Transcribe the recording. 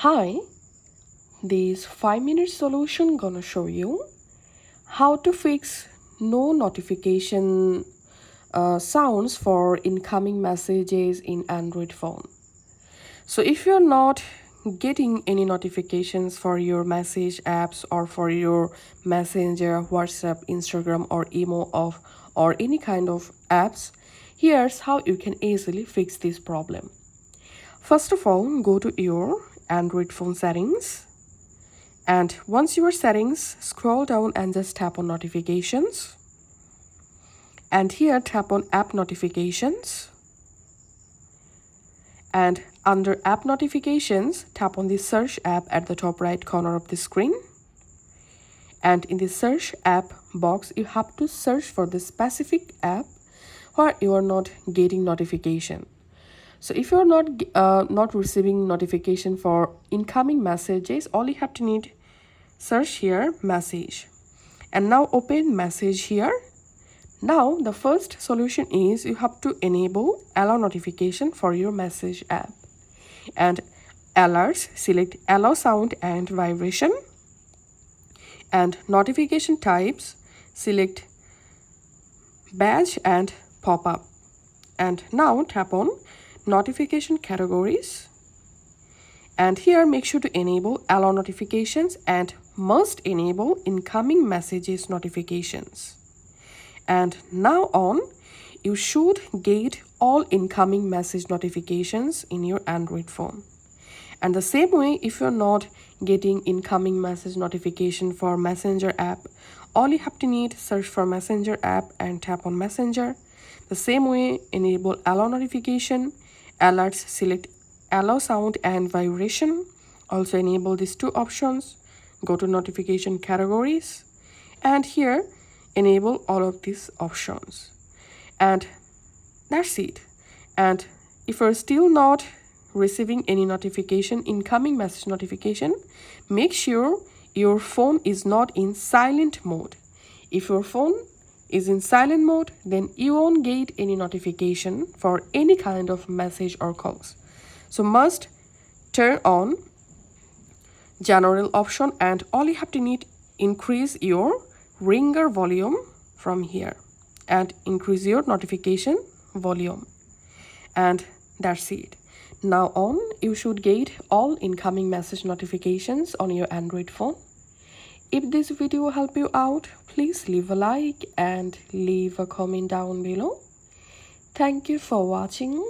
Hi, this 5-minute solution gonna show you how to fix no notification sounds for incoming messages in Android phone. So if you're not getting any notifications for your message apps or for your Messenger, WhatsApp, Instagram or email or any kind of apps, here's how you can easily fix this problem. First of all, go to your Android phone settings, and once your settings, scroll down and just tap on notifications, and here tap on app notifications, and under app notifications tap on the search app at the top right corner of the screen, and in the search app box you have to search for the specific app where you are not getting notification. So if you're not receiving notification for incoming messages, all you have to need, search here message, and now open message here. Now the first solution is you have to enable allow notification for your message app, and alerts, select allow sound and vibration, and notification types, select badge and pop-up, and now tap on notification categories, and here make sure to enable allow notifications and must enable incoming messages notifications. And now on, you should get all incoming message notifications in your Android phone. And the same way, if you're not getting incoming message notification for Messenger app, all you have to need, search for Messenger app and tap on Messenger. The same way, enable allow notification, alerts, select allow sound and vibration. Also enable these two options. Go to notification categories, and here enable all of these options, and that's it. And if you're still not receiving any notification, incoming message notification, make sure your phone is not in silent mode. If your phone is in silent mode, then you won't get any notification for any kind of message or calls. So must turn on general option, and all you have to need, increase your ringer volume from here and increase your notification volume, and that's it. Now on, you should get all incoming message notifications on your Android phone. If this video helped you out, please leave a like and leave a comment down below. Thank you for watching.